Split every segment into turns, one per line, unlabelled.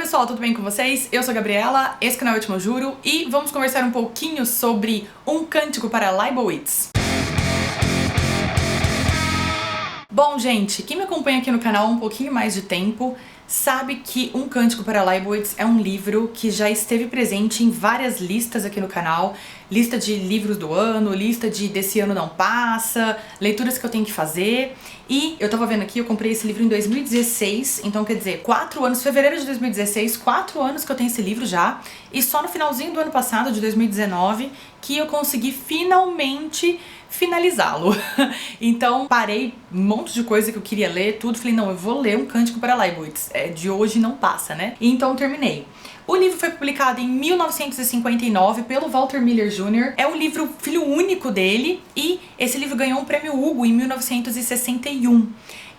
pessoal, tudo bem com vocês? Eu sou a Gabriela, esse canal é o Te Juro e vamos conversar um pouquinho sobre Um Cântico para Leibowitz. Bom, gente, quem me acompanha aqui no canal há um pouquinho mais de tempo sabe que Um Cântico para Leibowitz é um livro que já esteve presente em várias listas aqui no canal, lista de livros do ano, lista de Desse Ano Não Passa, leituras que eu tenho que fazer. E eu tava vendo aqui, eu comprei esse livro em 2016, então quer dizer, 4 anos, fevereiro de 2016, 4 anos que eu tenho esse livro já, e só no finalzinho do ano passado, de 2019, que eu consegui finalmente finalizá-lo. Então parei um monte de coisa que eu queria ler, tudo, falei, não, eu vou ler Um Cântico para Leibowitz, de hoje não passa, né? E então terminei. O livro foi publicado em 1959 pelo Walter Miller Jr. É um livro filho único dele e esse livro ganhou um prêmio Hugo em 1961.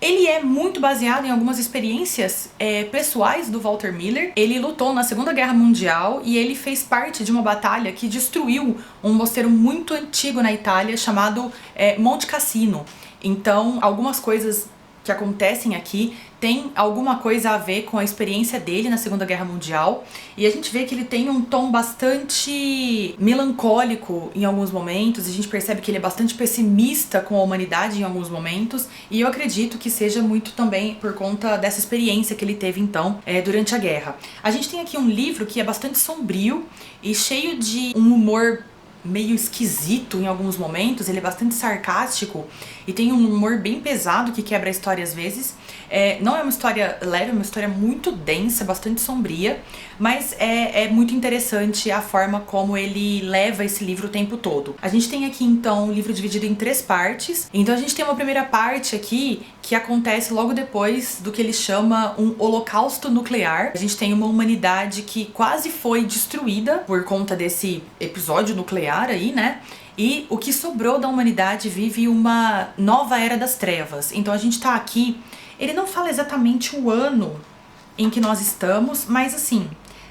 Ele é muito baseado em algumas experiências pessoais do Walter Miller. Ele lutou na Segunda Guerra Mundial e ele fez parte de uma batalha que destruiu um mosteiro muito antigo na Itália chamado Monte Cassino. Então, algumas coisas que acontecem aqui tem alguma coisa a ver com a experiência dele na Segunda Guerra Mundial, e a gente vê que ele tem um tom bastante melancólico em alguns momentos, a gente percebe que ele é bastante pessimista com a humanidade em alguns momentos, e eu acredito que seja muito também por conta dessa experiência que ele teve então durante a guerra. A gente tem aqui um livro que é bastante sombrio e cheio de um humor meio esquisito em alguns momentos, ele é bastante sarcástico e tem um humor bem pesado que quebra a história às vezes. Não é uma história leve, é uma história muito densa, bastante sombria, mas é muito interessante a forma como ele leva esse livro o tempo todo. A gente tem aqui então um livro dividido em 3 partes, então a gente tem uma primeira parte aqui que acontece logo depois do que ele chama um holocausto nuclear. A gente tem uma humanidade que quase foi destruída por conta desse episódio nuclear aí, né? E o que sobrou da humanidade vive uma nova era das trevas. Então a gente tá aqui, ele não fala exatamente o ano em que nós estamos, mas assim,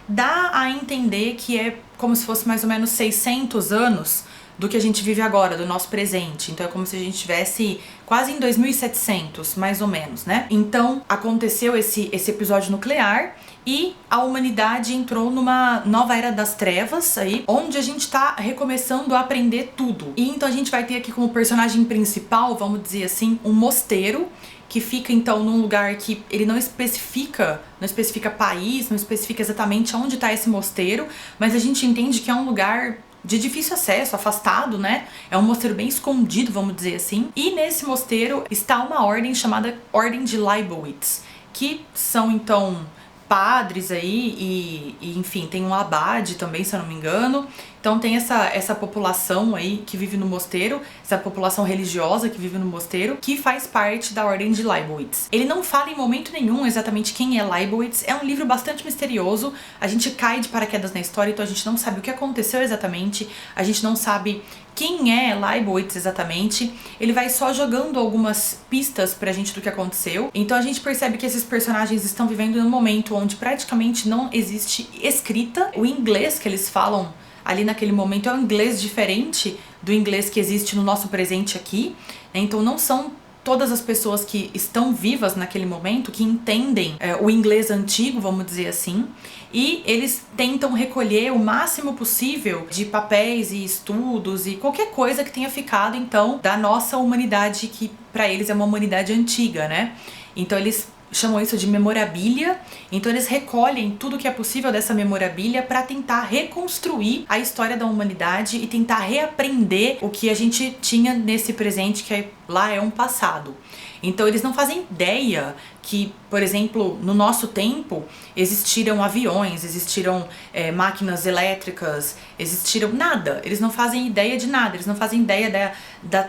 dá a entender que é como se fosse mais ou menos 600 anos do que a gente vive agora, do nosso presente. Então é como se a gente estivesse quase em 2700, mais ou menos, né? Então aconteceu esse episódio nuclear e a humanidade entrou numa nova era das trevas aí, onde a gente tá recomeçando a aprender tudo. E então a gente vai ter aqui como personagem principal, vamos dizer assim, um mosteiro que fica então num lugar que ele não especifica país, não especifica exatamente onde tá esse mosteiro, mas a gente entende que é um lugar de difícil acesso, afastado, né? É um mosteiro bem escondido, vamos dizer assim. E nesse mosteiro está uma ordem chamada Ordem de Leibowitz, que são então padres aí e enfim, tem um abade também, se eu não me engano. Então tem essa população aí que vive no mosteiro, essa população religiosa que vive no mosteiro, que faz parte da Ordem de Leibowitz. Ele não fala em momento nenhum exatamente quem é Leibowitz, é um livro bastante misterioso, a gente cai de paraquedas na história, então a gente não sabe o que aconteceu exatamente, a gente não sabe quem é Leibowitz exatamente, ele vai só jogando algumas pistas pra gente do que aconteceu. Então a gente percebe que esses personagens estão vivendo num momento onde praticamente não existe escrita, o inglês que eles falam ali naquele momento é um inglês diferente do inglês que existe no nosso presente aqui, né? Então não são todas as pessoas que estão vivas naquele momento que entendem o inglês antigo, vamos dizer assim, e eles tentam recolher o máximo possível de papéis e estudos e qualquer coisa que tenha ficado então da nossa humanidade, que para eles é uma humanidade antiga, né? Então eles chamam isso de memorabilia, então eles recolhem tudo que é possível dessa memorabilia para tentar reconstruir a história da humanidade e tentar reaprender o que a gente tinha nesse presente que lá é um passado. Então eles não fazem ideia que, por exemplo, no nosso tempo existiram aviões, existiram máquinas elétricas, existiram nada. Eles não fazem ideia de nada, eles não fazem ideia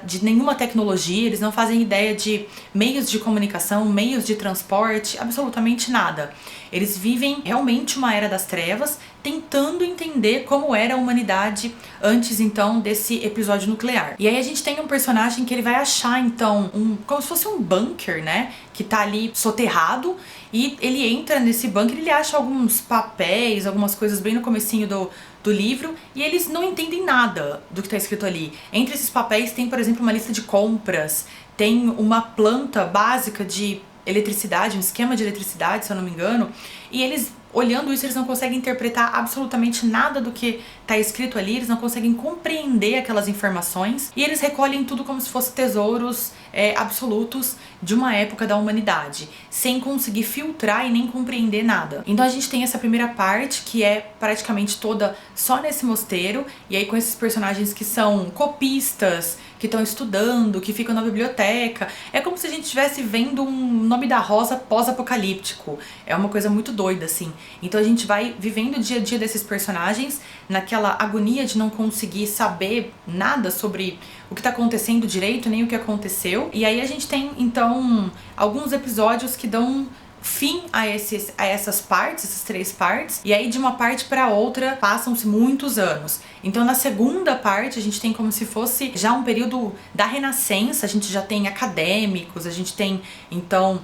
de nenhuma tecnologia, eles não fazem ideia de meios de comunicação, meios de transporte, absolutamente nada. Eles vivem realmente uma era das trevas, tentando entender como era a humanidade antes então desse episódio nuclear. E aí a gente tem um personagem que ele vai achar então como se fosse um bunker, né, que tá ali soterrado, e ele entra nesse bunker e ele acha alguns papéis, algumas coisas bem no comecinho do livro, e eles não entendem nada do que tá escrito ali. Entre esses papéis tem, por exemplo, uma lista de compras, tem uma planta básica de eletricidade, um esquema de eletricidade, se eu não me engano, e eles olhando isso, eles não conseguem interpretar absolutamente nada do que está escrito ali, eles não conseguem compreender aquelas informações, e eles recolhem tudo como se fossem tesouros absolutos de uma época da humanidade, sem conseguir filtrar e nem compreender nada. Então a gente tem essa primeira parte, que é praticamente toda só nesse mosteiro, e aí com esses personagens que são copistas, que estão estudando, que ficam na biblioteca. É como se a gente estivesse vendo um Nome da Rosa pós-apocalíptico. É uma coisa muito doida, assim. Então a gente vai vivendo o dia a dia desses personagens, naquela agonia de não conseguir saber nada sobre o que tá acontecendo direito, nem o que aconteceu. E aí a gente tem, então, alguns episódios que dão fim a essas partes, essas 3 partes, e aí de uma parte para outra passam-se muitos anos. Então na segunda parte a gente tem como se fosse já um período da Renascença, a gente já tem acadêmicos, a gente tem então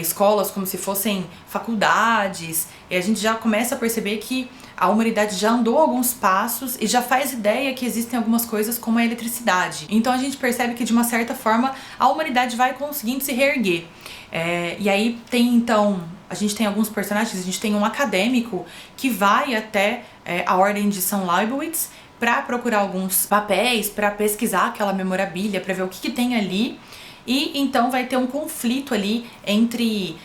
escolas como se fossem faculdades, e a gente já começa a perceber que a humanidade já andou alguns passos e já faz ideia que existem algumas coisas como a eletricidade. Então a gente percebe que de uma certa forma a humanidade vai conseguindo se reerguer. E aí tem então, a gente tem alguns personagens, a gente tem um acadêmico que vai até a Ordem de São Leibowitz para procurar alguns papéis, para pesquisar aquela memorabilia, para ver o que tem ali, e então vai ter um conflito ali entre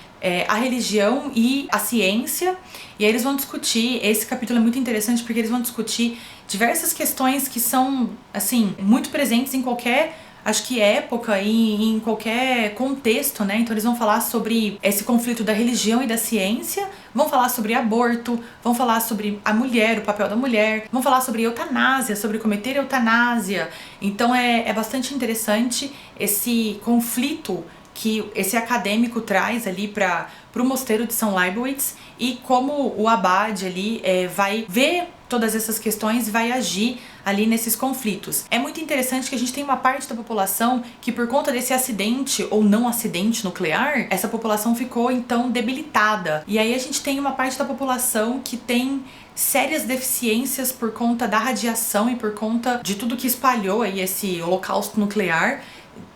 a religião e a ciência, e aí eles vão discutir, esse capítulo é muito interessante porque eles vão discutir diversas questões que são, assim, muito presentes em qualquer, acho que época e em qualquer contexto, né? Então eles vão falar sobre esse conflito da religião e da ciência, vão falar sobre aborto, vão falar sobre a mulher, o papel da mulher, vão falar sobre eutanásia, sobre cometer eutanásia. Então é bastante interessante esse conflito que esse acadêmico traz ali para o mosteiro de São Leibowitz, e como o abade ali vai ver todas essas questões e vai agir ali nesses conflitos. É muito interessante que a gente tem uma parte da população que, por conta desse acidente ou não acidente nuclear, essa população ficou então debilitada. E aí a gente tem uma parte da população que tem sérias deficiências por conta da radiação e por conta de tudo que espalhou aí esse holocausto nuclear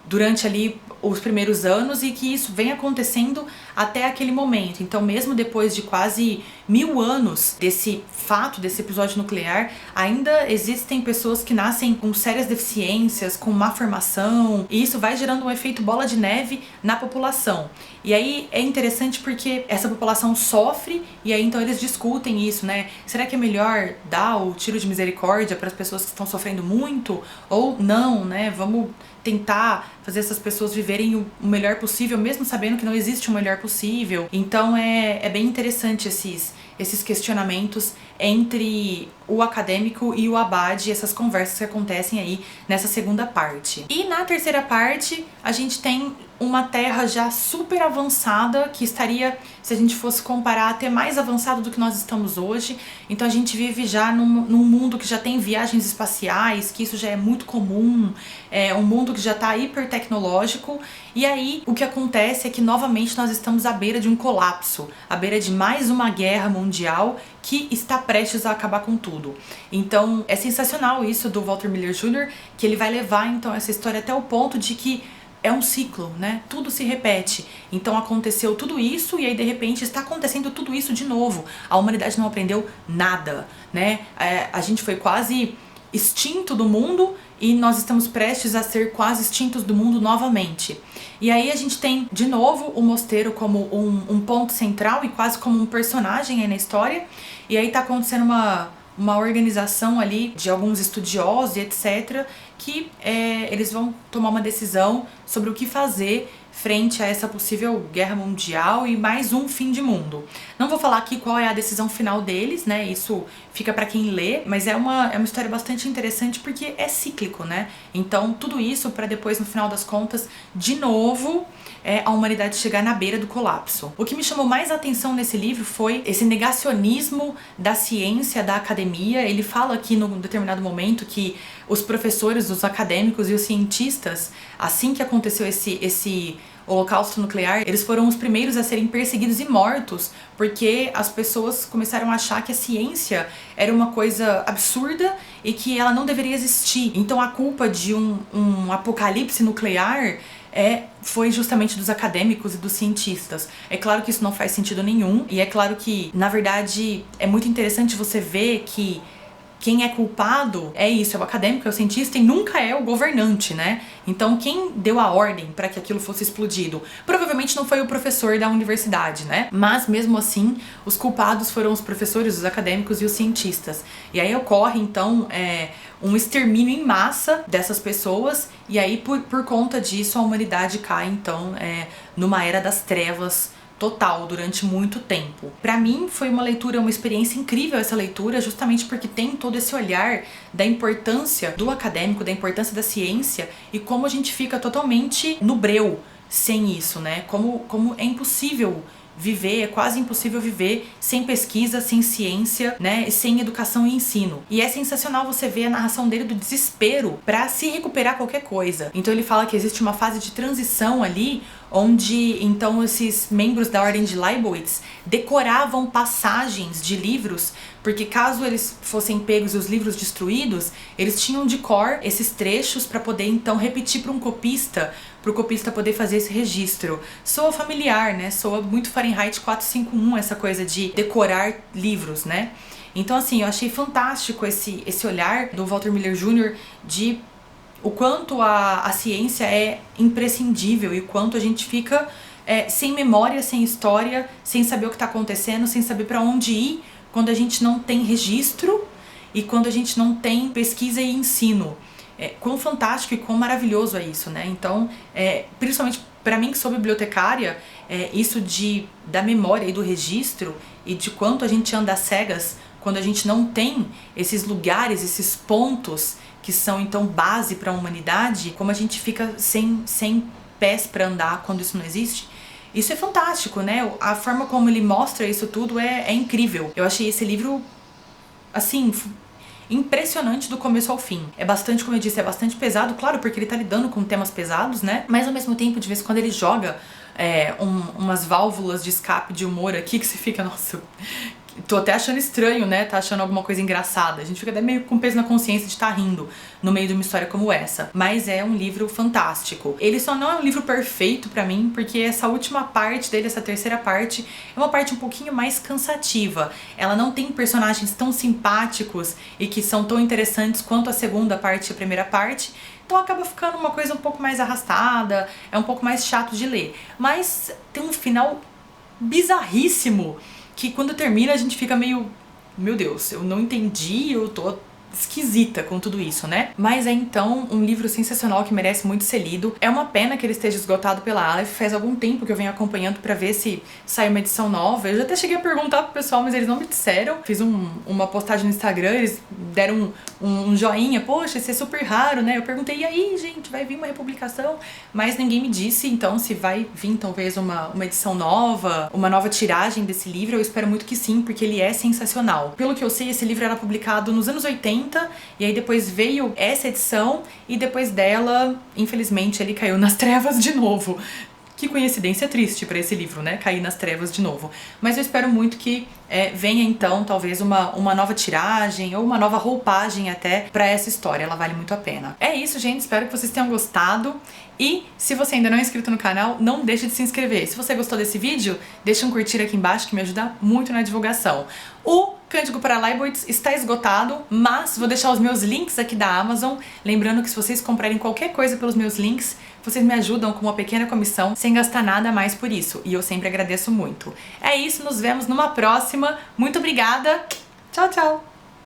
durante ali os primeiros anos, e que isso vem acontecendo até aquele momento. Então mesmo depois de quase 1000 anos desse fato, desse episódio nuclear, ainda existem pessoas que nascem com sérias deficiências, com má formação, e isso vai gerando um efeito bola de neve na população. E aí é interessante porque essa população sofre, e aí então eles discutem isso, né? Será que é melhor dar o tiro de misericórdia para as pessoas que estão sofrendo muito? Ou não, né? Vamos tentar fazer essas pessoas viverem o melhor possível, mesmo sabendo que não existe o melhor possível. Então é bem interessante esses questionamentos entre o acadêmico e o abade, essas conversas que acontecem aí nessa segunda parte. E na terceira parte, a gente tem uma terra já super avançada, que estaria, se a gente fosse comparar, até mais avançado do que nós estamos hoje. Então a gente vive já num mundo que já tem viagens espaciais, que isso já é muito comum, é um mundo que já está hiper tecnológico. E aí o que acontece é que novamente nós estamos à beira de um colapso, à beira de mais uma guerra mundial que está prestes a acabar com tudo. Então é sensacional isso do Walter Miller Jr., que ele vai levar então essa história até o ponto de que é um ciclo, né? Tudo se repete. Então aconteceu tudo isso e aí de repente está acontecendo tudo isso de novo. A humanidade não aprendeu nada, né? A gente foi quase extinto do mundo e nós estamos prestes a ser quase extintos do mundo novamente. E aí a gente tem de novo o mosteiro como um ponto central e quase como um personagem aí na história. E aí tá acontecendo uma organização ali de alguns estudiosos e etc, que eles vão tomar uma decisão sobre o que fazer frente a essa possível guerra mundial e mais um fim de mundo. Não vou falar aqui qual é a decisão final deles, né? Isso fica pra quem lê, mas é uma história bastante interessante porque é cíclico, né? Então tudo isso pra depois, no final das contas, de novo, a humanidade chegar na beira do colapso. O que me chamou mais a atenção nesse livro foi esse negacionismo da ciência, da academia. Ele fala aqui num determinado momento que os professores, os acadêmicos e os cientistas, assim que aconteceu esse holocausto nuclear, eles foram os primeiros a serem perseguidos e mortos, porque as pessoas começaram a achar que a ciência era uma coisa absurda e que ela não deveria existir. Então a culpa de um apocalipse nuclear foi justamente dos acadêmicos e dos cientistas. É claro que isso não faz sentido nenhum, e é claro que, na verdade, é muito interessante você ver que quem é culpado é isso, é o acadêmico, é o cientista e nunca é o governante, né? Então quem deu a ordem para que aquilo fosse explodido? Provavelmente não foi o professor da universidade, né? Mas mesmo assim, os culpados foram os professores, os acadêmicos e os cientistas. E aí ocorre então um extermínio em massa dessas pessoas, e aí por conta disso a humanidade cai então numa era das trevas total durante muito tempo. Pra mim foi uma leitura, uma experiência incrível essa leitura, justamente porque tem todo esse olhar da importância do acadêmico, da importância da ciência e como a gente fica totalmente no breu sem isso, né? Como é impossível viver, é quase impossível viver sem pesquisa, sem ciência, né, sem educação e ensino. E é sensacional você ver a narração dele do desespero pra se recuperar qualquer coisa. Então ele fala que existe uma fase de transição ali, onde então esses membros da Ordem de Leibowitz decoravam passagens de livros, porque caso eles fossem pegos e os livros destruídos, eles tinham de cor esses trechos para poder então repetir para um copista, para o copista poder fazer esse registro. Soa familiar, né? Soa muito Fahrenheit 451, essa coisa de decorar livros, né? Então assim, eu achei fantástico esse olhar do Walter Miller Jr. de o quanto a ciência é imprescindível e o quanto a gente fica sem memória, sem história, sem saber o que está acontecendo, sem saber para onde ir, quando a gente não tem registro e quando a gente não tem pesquisa e ensino. Quão fantástico e quão maravilhoso é isso, né? Então, principalmente para mim que sou bibliotecária, isso da memória e do registro e de quanto a gente anda às cegas quando a gente não tem esses lugares, esses pontos que são então base para a humanidade, como a gente fica sem pés para andar quando isso não existe. Isso é fantástico, né? A forma como ele mostra isso tudo é incrível. Eu achei esse livro, assim, impressionante do começo ao fim. É bastante, como eu disse, é bastante pesado, claro, porque ele tá lidando com temas pesados, né? Mas ao mesmo tempo, de vez em quando ele joga umas válvulas de escape de humor aqui que você fica, nossa, tô até achando estranho, né? Tá achando alguma coisa engraçada. A gente fica até meio com peso na consciência de estar rindo no meio de uma história como essa. Mas é um livro fantástico. Ele só não é um livro perfeito pra mim, porque essa última parte dele, essa terceira parte, é uma parte um pouquinho mais cansativa. Ela não tem personagens tão simpáticos e que são tão interessantes quanto a segunda parte e a primeira parte. Então acaba ficando uma coisa um pouco mais arrastada, é um pouco mais chato de ler. Mas tem um final bizarríssimo, que quando termina a gente fica meio, meu Deus, eu não entendi, eu tô esquisita com tudo isso, né? Mas é então um livro sensacional que merece muito ser lido. É uma pena que ele esteja esgotado pela Aleph, faz algum tempo que eu venho acompanhando pra ver se sai uma edição nova. Eu já até cheguei a perguntar pro pessoal, mas eles não me disseram. Fiz uma postagem no Instagram, eles deram um joinha, poxa, esse é super raro, né? Eu perguntei, e aí, gente, vai vir uma republicação? Mas ninguém me disse, então se vai vir talvez uma edição nova, uma nova tiragem desse livro, eu espero muito que sim, porque ele é sensacional. Pelo que eu sei, esse livro era publicado nos anos 80, e aí depois veio essa edição, e depois dela, infelizmente, ele caiu nas trevas de novo. Que coincidência triste pra esse livro, né? Cair nas trevas de novo. Mas eu espero muito que venha então talvez uma nova tiragem ou uma nova roupagem até pra essa história, ela vale muito a pena. É isso, gente, espero que vocês tenham gostado. E se você ainda não é inscrito no canal, não deixe de se inscrever. Se você gostou desse vídeo, deixa um curtir aqui embaixo que me ajuda muito na divulgação. O Cântico para Leibowitz está esgotado, mas vou deixar os meus links aqui da Amazon. Lembrando que se vocês comprarem qualquer coisa pelos meus links, vocês me ajudam com uma pequena comissão sem gastar nada a mais por isso. E eu sempre agradeço muito. É isso, nos vemos numa próxima. Muito obrigada. Tchau, tchau.